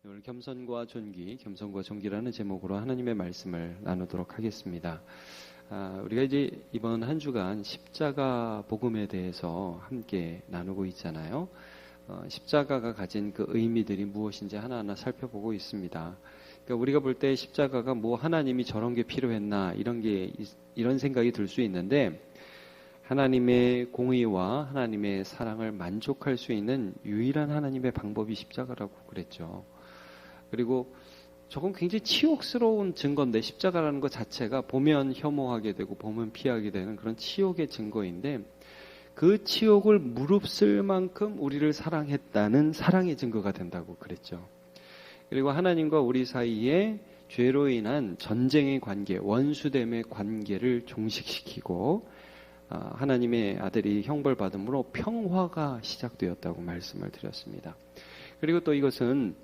오늘 겸손과 존귀, 겸손과 존귀라는 제목으로 하나님의 말씀을 나누도록 하겠습니다. 우리가 이제 이번 한 주간 십자가 복음에 대해서 함께 나누고 있잖아요. 십자가가 가진 그 의미들이 무엇인지 하나하나 살펴보고 있습니다. 그러니까 우리가 볼 때 십자가가 뭐 하나님이 저런 게 필요했나 이런 생각이 들 수 있는데, 하나님의 공의와 하나님의 사랑을 만족할 수 있는 유일한 하나님의 방법이 십자가라고 그랬죠. 그리고 조금 굉장히 치욕스러운 증거인데, 십자가라는 것 자체가 보면 혐오하게 되고 보면 피하게 되는 그런 치욕의 증거인데, 그 치욕을 무릅쓸 만큼 우리를 사랑했다는 사랑의 증거가 된다고 그랬죠. 그리고 하나님과 우리 사이에 죄로 인한 전쟁의 관계, 원수됨의 관계를 종식시키고 하나님의 아들이 형벌받음으로 평화가 시작되었다고 말씀을 드렸습니다. 그리고 또 이것은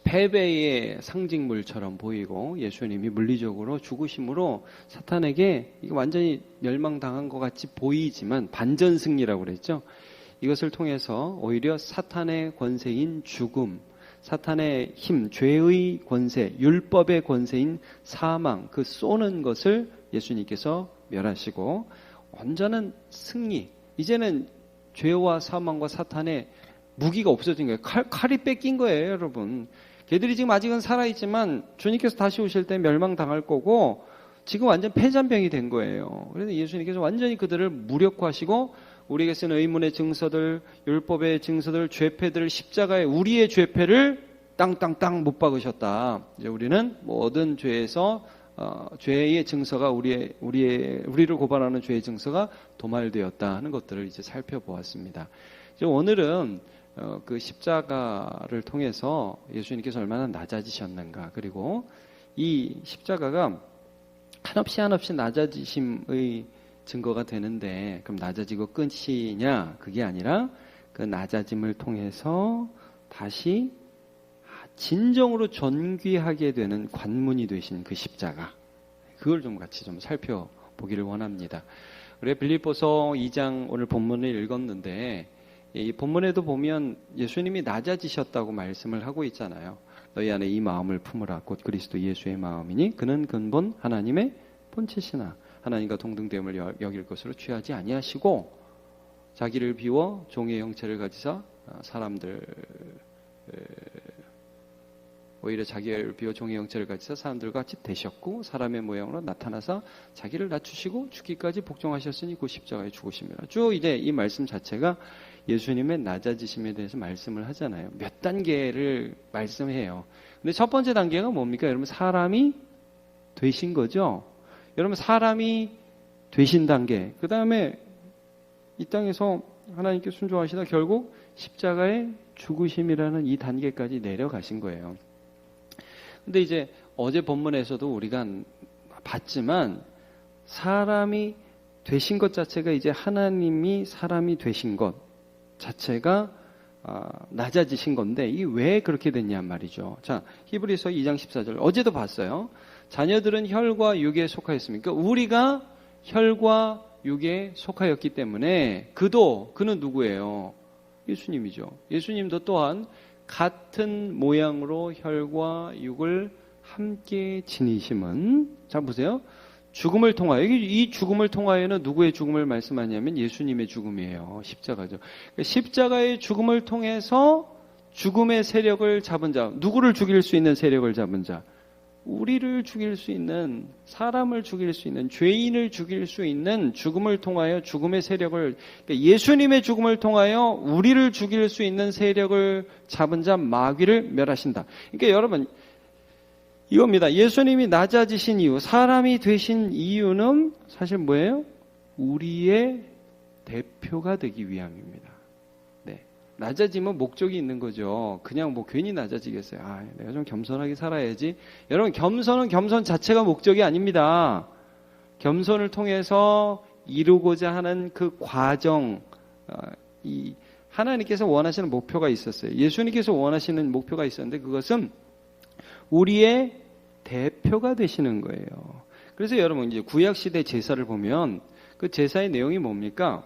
패배의 상징물처럼 보이고, 예수님이 물리적으로 죽으심으로 사탄에게 이거 완전히 멸망당한 것 같이 보이지만 반전승리라고 그랬죠. 이것을 통해서 오히려 사탄의 권세인 죽음, 사탄의 힘, 죄의 권세, 율법의 권세인 사망, 그 쏘는 것을 예수님께서 멸하시고 완전한 승리, 이제는 죄와 사망과 사탄의 무기가 없어진 거예요. 칼이 뺏긴 거예요, 여러분. 걔들이 지금 아직은 살아있지만 주님께서 다시 오실 때 멸망당할 거고, 지금 완전 패잔병이 된 거예요. 그래서 예수님께서 완전히 그들을 무력화하시고, 우리에게 쓰는 의문의 증서들, 율법의 증서들, 죄패들, 십자가에 우리의 죄패를 땅땅땅 못 박으셨다. 이제 우리는 모든 죄에서 죄의 증서가 우리를 고발하는 죄의 증서가 도말되었다 하는 것들을 이제 살펴보았습니다. 이제 오늘은 그 십자가를 통해서 예수님께서 얼마나 낮아지셨는가, 그리고 이 십자가가 한없이 낮아지심의 증거가 되는데, 그럼 낮아지고 끝이냐? 그게 아니라 그 낮아짐을 통해서 다시 진정으로 존귀하게 되는 관문이 되신 그 십자가, 그걸 좀 같이 좀 살펴보기를 원합니다. 우리 빌립보서 2장 오늘 본문을 읽었는데, 이 본문에도 보면 예수님이 낮아지셨다고 말씀을 하고 있잖아요. 너희 안에 이 마음을 품으라, 곧 그리스도 예수의 마음이니 그는 근본 하나님의 본체시나 하나님과 동등됨을 여길 것으로 취하지 아니하시고 자기를 비워 종의 형체를 가지사 오히려 자기를 비워 종의 형체를 가지사 사람들과 같이 되셨고, 사람의 모양으로 나타나사 자기를 낮추시고 죽기까지 복종하셨으니 그 십자가에 죽으십니다. 쭉 이제 이 말씀 자체가 예수님의 낮아지심에 대해서 말씀을 하잖아요. 몇 단계를 말씀해요. 근데 첫 번째 단계가 뭡니까? 여러분, 사람이 되신 거죠. 여러분, 사람이 되신 단계. 그 다음에 이 땅에서 하나님께 순종하시다 결국 십자가의 죽으심이라는 이 단계까지 내려가신 거예요. 근데 이제 어제 본문에서도 우리가 봤지만, 사람이 되신 것 자체가, 이제 하나님이 사람이 되신 것 자체가 낮아지신 건데, 이게 왜 그렇게 됐냐 말이죠. 자, 히브리서 2장 14절 어제도 봤어요. 자녀들은 혈과 육에 속하였습니까? 우리가 혈과 육에 속하였기 때문에 그는 누구예요? 예수님이죠. 예수님도 또한 같은 모양으로 혈과 육을 함께 지니심은, 자 보세요, 죽음을 통하여, 이 죽음을 통하여는 누구의 죽음을 말씀하냐면 예수님의 죽음이에요. 십자가죠. 십자가의 죽음을 통해서 죽음의 세력을 잡은 자, 누구를 죽일 수 있는 세력을 잡은 자, 우리를 죽일 수 있는, 사람을 죽일 수 있는, 죄인을 죽일 수 있는 죽음을 통하여 죽음의 세력을, 그러니까 예수님의 죽음을 통하여 우리를 죽일 수 있는 세력을 잡은 자 마귀를 멸하신다. 그러니까 여러분, 이겁니다. 예수님이 낮아지신 이유, 사람이 되신 이유는 사실 뭐예요? 우리의 대표가 되기 위함입니다. 낮아지면 목적이 있는 거죠. 그냥 뭐 괜히 낮아지겠어요. 내가 좀 겸손하게 살아야지. 여러분, 겸손은 겸손 자체가 목적이 아닙니다. 겸손을 통해서 이루고자 하는 그 과정, 이 하나님께서 원하시는 목표가 있었어요. 예수님께서 원하시는 목표가 있었는데, 그것은 우리의 대표가 되시는 거예요. 그래서 여러분, 이제 구약시대 제사를 보면 그 제사의 내용이 뭡니까?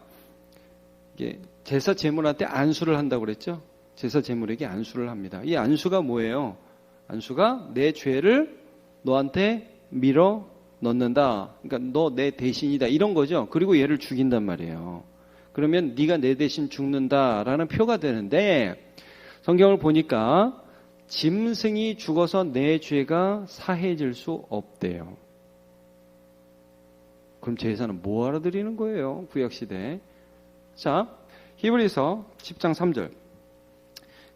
이게 제사 제물한테 안수를 한다고 그랬죠. 제사 제물에게 안수를 합니다. 이 안수가 뭐예요? 안수가 내 죄를 너한테 밀어 넣는다. 그러니까 너 내 대신이다. 이런 거죠. 그리고 얘를 죽인단 말이에요. 그러면 네가 내 대신 죽는다라는 표가 되는데 성경을 보니까 짐승이 죽어서 내 죄가 사해질 수 없대요. 그럼 제사는 뭐하러 드리는 거예요? 구약시대에. 자, 히브리서 10장 3절.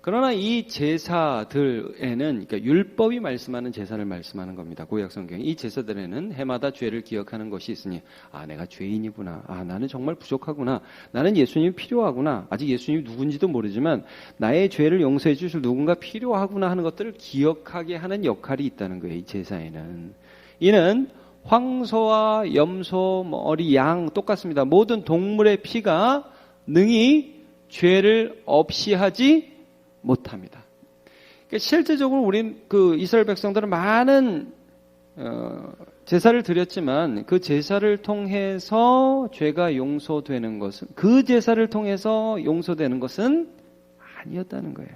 그러나 이 제사들에는, 그러니까 율법이 말씀하는 제사를 말씀하는 겁니다. 구약 성경. 이 제사들에는 해마다 죄를 기억하는 것이 있으니, 아, 내가 죄인이구나. 아, 나는 정말 부족하구나. 나는 예수님이 필요하구나. 아직 예수님이 누군지도 모르지만 나의 죄를 용서해 주실 누군가 필요하구나 하는 것들을 기억하게 하는 역할이 있다는 거예요. 이 제사에는. 이는 황소와 염소, 어리, 양 똑같습니다. 모든 동물의 피가 능히 죄를 없이 하지 못합니다. 그러니까 실제적으로 우린 그 이스라엘 백성들은 많은 제사를 드렸지만 그 제사를 통해서 죄가 용서되는 것은, 그 제사를 통해서 용서되는 것은 아니었다는 거예요.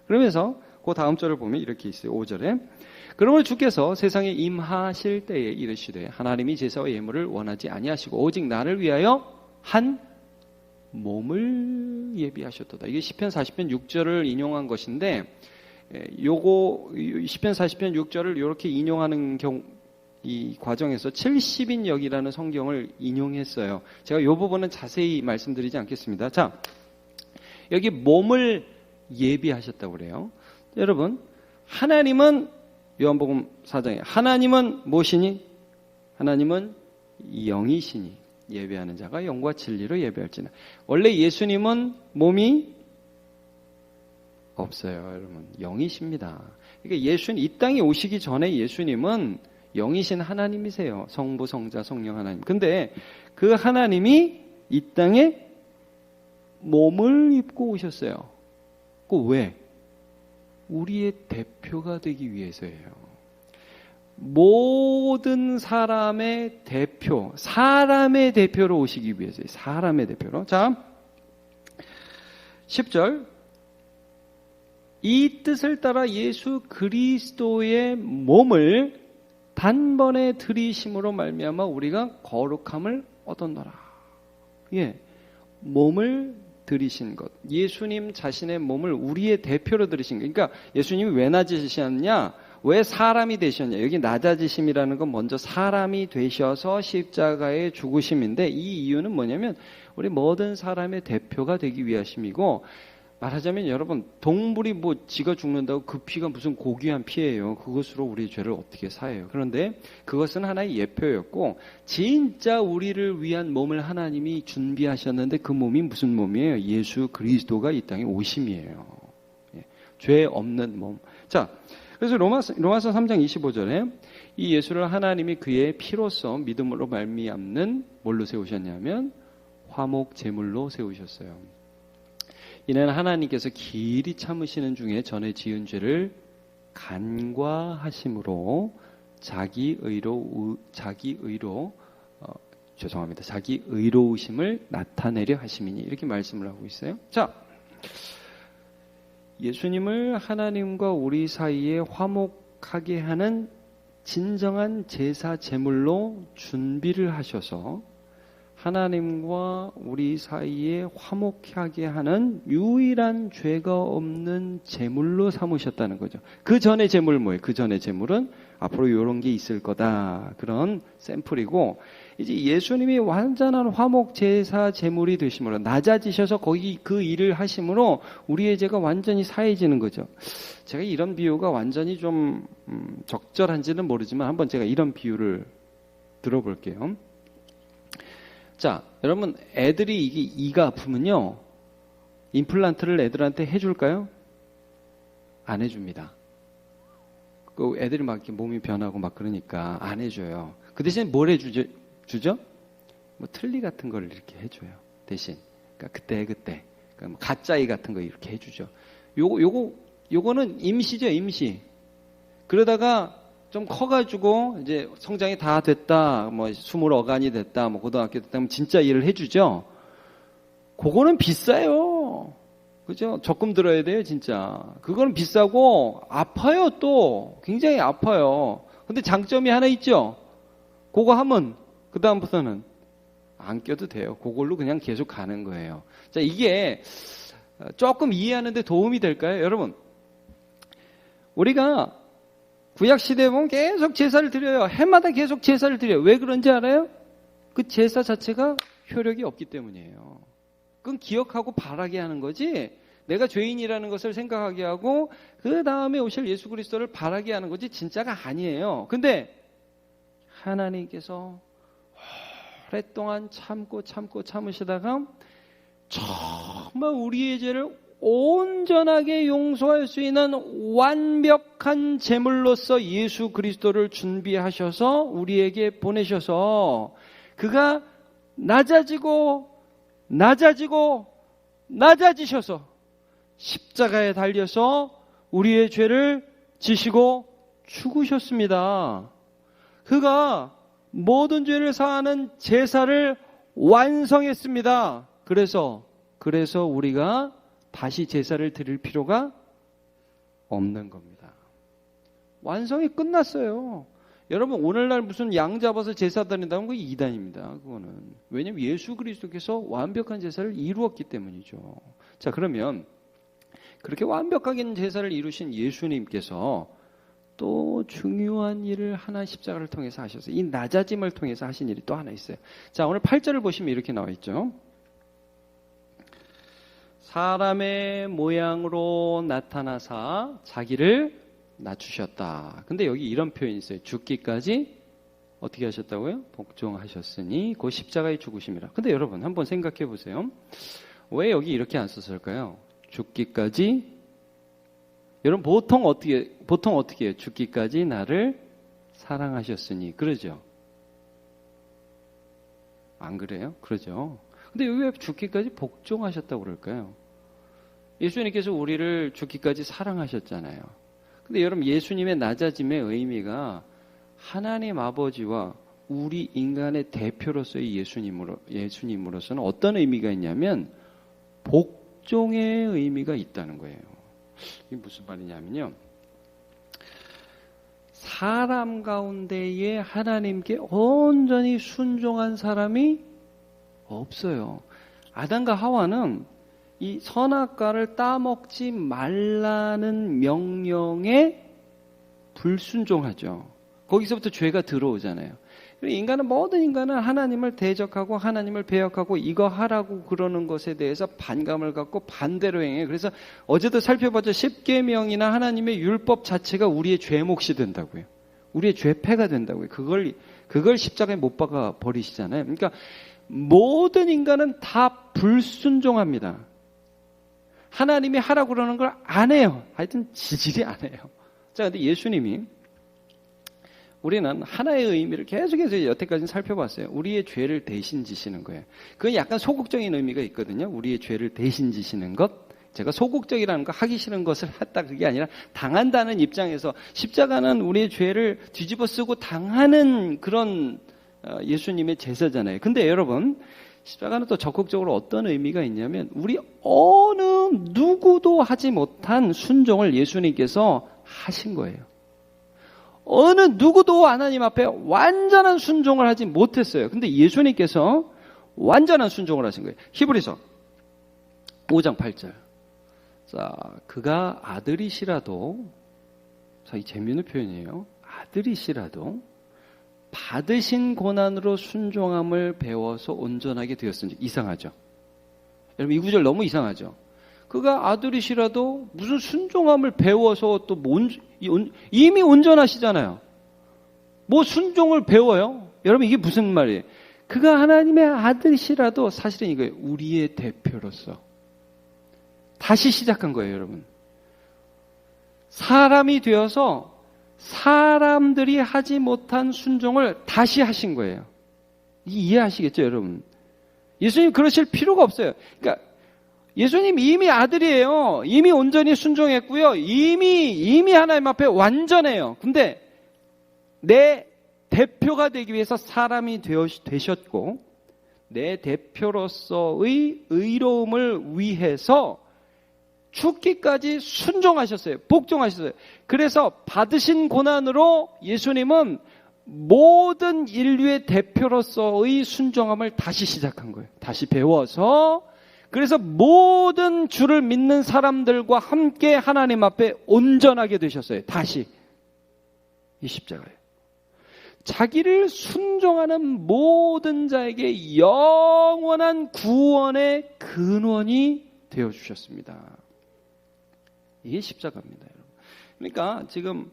그러면서 그 다음 절을 보면 이렇게 있어요. 5절에 그러므로 주께서 세상에 임하실 때에 이르시되 하나님이 제사와 예물을 원하지 아니하시고 오직 나를 위하여 한 몸을 예비하셨도다. 이게 시편 40편 6절을 인용한 것인데, 요거 시편 40편 6절을 이렇게 인용하는 이 과정에서 70인역이라는 성경을 인용했어요. 제가 이 부분은 자세히 말씀드리지 않겠습니다. 자, 여기 몸을 예비하셨다고 그래요. 여러분, 하나님은 요한복음 4장에 하나님은 무엇이니? 하나님은 영이시니 예배하는 자가 영과 진리로 예배할지나. 원래 예수님은 몸이 없어요, 여러분. 영이십니다. 그러니까 예수님, 이 땅에 오시기 전에 예수님은 영이신 하나님이세요. 성부, 성자, 성령 하나님. 근데 그 하나님이 이 땅에 몸을 입고 오셨어요. 그 왜? 우리의 대표가 되기 위해서예요. 모든 사람의 대표, 사람의 대표로 오시기 위해서요. 사람의 대표로. 자, 10절. 이 뜻을 따라 예수 그리스도의 몸을 단번에 들이심으로 말미암아 우리가 거룩함을 얻었노라. 예, 몸을 들이신 것. 예수님 자신의 몸을 우리의 대표로 들이신 것. 그러니까 예수님이 왜 낮으셨냐? 왜 사람이 되셨냐? 여기 낮아지심이라는 건 먼저 사람이 되셔서 십자가의 죽으심인데, 이 이유는 뭐냐면 우리 모든 사람의 대표가 되기 위하심이고, 말하자면 여러분, 동물이 뭐 지가 죽는다고 그 피가 무슨 고귀한 피예요. 그것으로 우리의 죄를 어떻게 사해요. 그런데 그것은 하나의 예표였고, 진짜 우리를 위한 몸을 하나님이 준비하셨는데 그 몸이 무슨 몸이에요? 예수 그리스도가 이 땅에 오심이에요. 죄 없는 몸. 자, 그래서 로마서 3장 25절에 이 예수를 하나님이 그의 피로써 믿음으로 말미암는 뭘로 세우셨냐면 화목 제물로 세우셨어요. 이는 하나님께서 길이 참으시는 중에 전에 지은 죄를 간과하심으로 자기 의로우심을 나타내려 하심이니, 이렇게 말씀을 하고 있어요. 자, 예수님을 하나님과 우리 사이에 화목하게 하는 진정한 제사 제물로 준비를 하셔서 하나님과 우리 사이에 화목하게 하는 유일한 죄가 없는 제물로 삼으셨다는 거죠. 그 전의 제물 뭐예요? 그 전의 제물은 앞으로 이런 게 있을 거다. 그런 샘플이고, 이제 예수님이 완전한 화목 제사 제물이 되심으로, 낮아지셔서 거기 그 일을 하심으로 우리의 죄가 완전히 사해지는 거죠. 제가 이런 비유가 완전히 좀 적절한지는 모르지만 한번 제가 이런 비유를 들어볼게요. 자, 여러분, 애들이 이가 아프면요, 임플란트를 애들한테 해줄까요? 안 해줍니다. 그 애들이 막 이렇게 몸이 변하고 막 그러니까 안 해줘요. 그 대신 뭘 해주죠? 뭐 틀니 같은 걸 이렇게 해줘요. 대신. 그러니까 그때. 그러니까 뭐 가짜이 같은 거 이렇게 해주죠. 요거는 임시죠, 임시. 그러다가 좀 커가지고 이제 성장이 다 됐다, 뭐 20어간이 됐다, 뭐 고등학교 됐다 하면 진짜 일을 해주죠. 그거는 비싸요. 그죠? 적금 들어야 돼요, 진짜. 그거는 비싸고 아파요, 또. 굉장히 아파요. 근데 장점이 하나 있죠? 그거 하면 그다음부터는 안 껴도 돼요. 그걸로 그냥 계속 가는 거예요. 자, 이게 조금 이해하는 데 도움이 될까요? 여러분, 우리가 구약 시대에 보면 계속 제사를 드려요. 해마다 계속 제사를 드려요. 왜 그런지 알아요? 그 제사 자체가 효력이 없기 때문이에요. 그건 기억하고 바라게 하는 거지, 내가 죄인이라는 것을 생각하게 하고 그 다음에 오실 예수 그리스도를 바라게 하는 거지 진짜가 아니에요. 근데 하나님께서 오랫동안 참으시다가 정말 우리의 죄를 온전하게 용서할 수 있는 완벽한 제물로서 예수 그리스도를 준비하셔서 우리에게 보내셔서 그가 낮아지셔서 십자가에 달려서 우리의 죄를 지시고 죽으셨습니다. 그가 모든 죄를 사하는 제사를 완성했습니다. 그래서 우리가 다시 제사를 드릴 필요가 없는 겁니다. 완성이 끝났어요. 여러분, 오늘날 무슨 양 잡아서 제사 드린다는 거 이단입니다. 그거는. 왜냐하면 예수 그리스도께서 완벽한 제사를 이루었기 때문이죠. 자, 그러면 그렇게 완벽하게 제사를 이루신 예수님께서 또 중요한 일을 하나 십자가를 통해서 하셨어요. 이 낮아짐을 통해서 하신 일이 또 하나 있어요. 자, 오늘 8절을 보시면 이렇게 나와 있죠. 사람의 모양으로 나타나사 자기를 낮추셨다. 근데 여기 이런 표현이 있어요. 죽기까지 어떻게 하셨다고요? 복종하셨으니 그 십자가의 죽으심이라. 근데 여러분 한번 생각해 보세요. 왜 여기 이렇게 안 썼을까요? 죽기까지. 여러분 보통 어떻게 해요? 죽기까지 나를 사랑하셨으니. 그러죠? 안 그래요? 그러죠? 근데 여기 왜 죽기까지 복종하셨다고 그럴까요? 예수님께서 우리를 죽기까지 사랑하셨잖아요. 근데 여러분, 예수님의 낮아짐의 의미가 하나님 아버지와 우리 인간의 대표로서의 예수님으로서는 어떤 의미가 있냐면 복종의 의미가 있다는 거예요. 이게 무슨 말이냐면요, 사람 가운데에 하나님께 온전히 순종한 사람이 없어요. 아담과 하와는 이 선악과를 따먹지 말라는 명령에 불순종하죠. 거기서부터 죄가 들어오잖아요. 모든 인간은 하나님을 대적하고 하나님을 배역하고 이거 하라고 그러는 것에 대해서 반감을 갖고 반대로 행해요. 그래서 어제도 살펴봤죠. 십계명이나 하나님의 율법 자체가 우리의 죄 몫이 된다고요. 우리의 죄패가 된다고요. 그걸 십자가에 못 박아 버리시잖아요. 그러니까 모든 인간은 다 불순종합니다. 하나님이 하라고 그러는 걸 안 해요. 하여튼 지질이 안 해요. 자, 근데 예수님이, 우리는 하나의 의미를 계속해서 여태까지 살펴봤어요. 우리의 죄를 대신 지시는 거예요. 그건 약간 소극적인 의미가 있거든요. 우리의 죄를 대신 지시는 것. 제가 소극적이라는 거, 하기 싫은 것을 했다, 그게 아니라 당한다는 입장에서 십자가는 우리의 죄를 뒤집어 쓰고 당하는 그런 예수님의 제사잖아요. 근데 여러분, 십자가는 또 적극적으로 어떤 의미가 있냐면 우리 어느 누구도 하지 못한 순종을 예수님께서 하신 거예요. 어느 누구도 하나님 앞에 완전한 순종을 하지 못했어요. 근데 예수님께서 완전한 순종을 하신 거예요. 히브리서 5장 8절. 자, 그가 아들이시라도, 자, 이 재미있는 표현이에요. 아들이시라도 받으신 고난으로 순종함을 배워서 온전하게 되었으니. 이상하죠? 여러분, 이 구절 너무 이상하죠? 그가 아들이시라도 무슨 순종함을 배워서 또 이미 온전하시잖아요. 뭐 순종을 배워요? 여러분, 이게 무슨 말이에요? 그가 하나님의 아들이시라도 사실은 이거예요. 우리의 대표로서 다시 시작한 거예요, 여러분. 사람이 되어서 사람들이 하지 못한 순종을 다시 하신 거예요. 이해하시겠죠, 여러분? 예수님 그러실 필요가 없어요. 그러니까 예수님 이미 아들이에요. 이미 온전히 순종했고요. 이미 하나님 앞에 완전해요. 근데 내 대표가 되기 위해서 사람이 되셨고, 내 대표로서의 의로움을 위해서 죽기까지 순종하셨어요. 복종하셨어요. 그래서 받으신 고난으로 예수님은 모든 인류의 대표로서의 순종함을 다시 시작한 거예요. 다시 배워서, 그래서 모든 주를 믿는 사람들과 함께 하나님 앞에 온전하게 되셨어요. 다시. 이 십자가예요. 자기를 순종하는 모든 자에게 영원한 구원의 근원이 되어주셨습니다. 이게 십자가입니다, 여러분. 그러니까 지금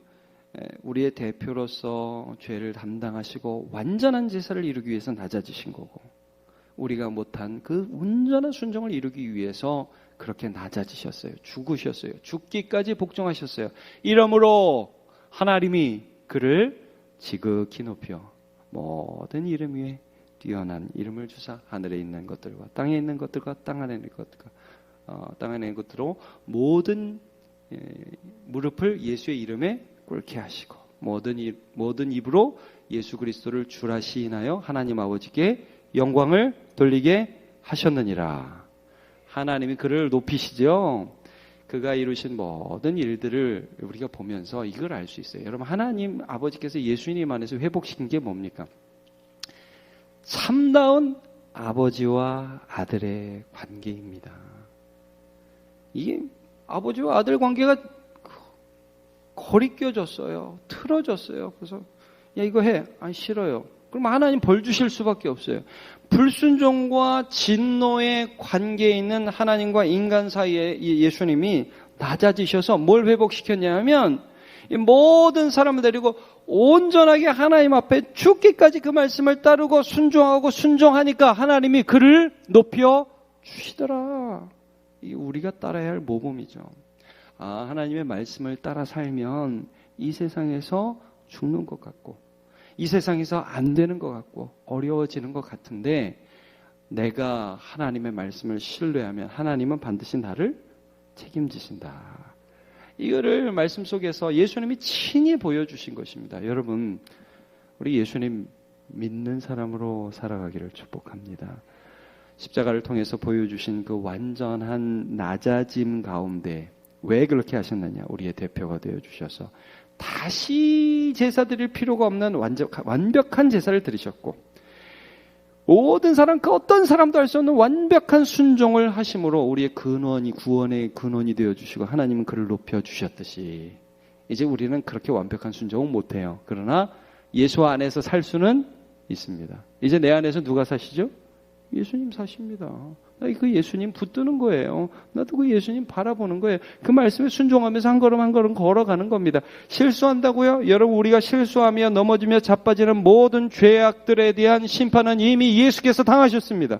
우리의 대표로서 죄를 담당하시고 완전한 제사를 이루기 위해서 낮아지신 거고, 우리가 못한 그 온전한 순종을 이루기 위해서 그렇게 낮아지셨어요. 죽으셨어요. 죽기까지 복종하셨어요. 이러므로 하나님이 그를 지극히 높여 모든 이름 위에 뛰어난 이름을 주사 하늘에 있는 것들과 땅에 있는 것들과 땅 안에 있는 것들과 땅 안에 있는 것들로 모든 무릎을 예수의 이름에 꿇게 하시고 모든 입으로 예수 그리스도를 주라 시인하여 하나님 아버지께 영광을 돌리게 하셨느니라. 하나님이 그를 높이시죠. 그가 이루신 모든 일들을 우리가 보면서 이걸 알 수 있어요. 여러분, 하나님 아버지께서 예수님 안에서 회복시킨 게 뭡니까? 참다운 아버지와 아들의 관계입니다. 이게 아버지와 아들 관계가 거리껴졌어요. 틀어졌어요. 그래서 야, 이거 해. 아, 싫어요. 그럼 하나님 벌 주실 수밖에 없어요. 불순종과 진노의 관계에 있는 하나님과 인간 사이에 예수님이 낮아지셔서 뭘 회복시켰냐면 이 모든 사람을 데리고 온전하게 하나님 앞에 죽기까지 그 말씀을 따르고 순종하고 순종하니까 하나님이 그를 높여 주시더라. 이게 우리가 따라야 할 모범이죠. 아, 하나님의 말씀을 따라 살면 이 세상에서 죽는 것 같고 이 세상에서 안 되는 것 같고 어려워지는 것 같은데 내가 하나님의 말씀을 신뢰하면 하나님은 반드시 나를 책임지신다. 이거를 말씀 속에서 예수님이 친히 보여주신 것입니다. 여러분, 우리 예수님 믿는 사람으로 살아가기를 축복합니다. 십자가를 통해서 보여주신 그 완전한 낮아짐 가운데 왜 그렇게 하셨느냐? 우리의 대표가 되어주셔서 다시 제사 드릴 필요가 없는 완벽한 제사를 드리셨고 모든 사람, 그 어떤 사람도 할 수 없는 완벽한 순종을 하심으로 우리의 근원이 구원의 근원이 되어주시고 하나님은 그를 높여주셨듯이 이제 우리는 그렇게 완벽한 순종은 못해요. 그러나 예수 안에서 살 수는 있습니다. 이제 내 안에서 누가 사시죠? 예수님 사십니다. 그 예수님 붙드는 거예요. 나도 그 예수님 바라보는 거예요. 그 말씀에 순종하면서 한 걸음 한 걸음 걸어가는 겁니다. 실수한다고요? 여러분, 우리가 실수하며 넘어지며 자빠지는 모든 죄악들에 대한 심판은 이미 예수께서 당하셨습니다.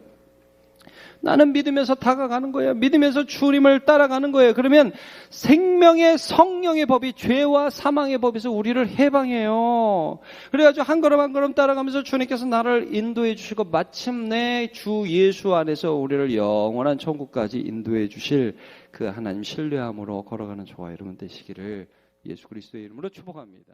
나는 믿으면서 다가가는 거예요. 믿으면서 주님을 따라가는 거예요. 그러면 생명의 성령의 법이 죄와 사망의 법에서 우리를 해방해요. 그래가지고 한 걸음 한 걸음 따라가면서 주님께서 나를 인도해 주시고 마침내 주 예수 안에서 우리를 영원한 천국까지 인도해 주실 그 하나님 신뢰함으로 걸어가는 저와 여러분 되시기를 예수 그리스도의 이름으로 축복합니다.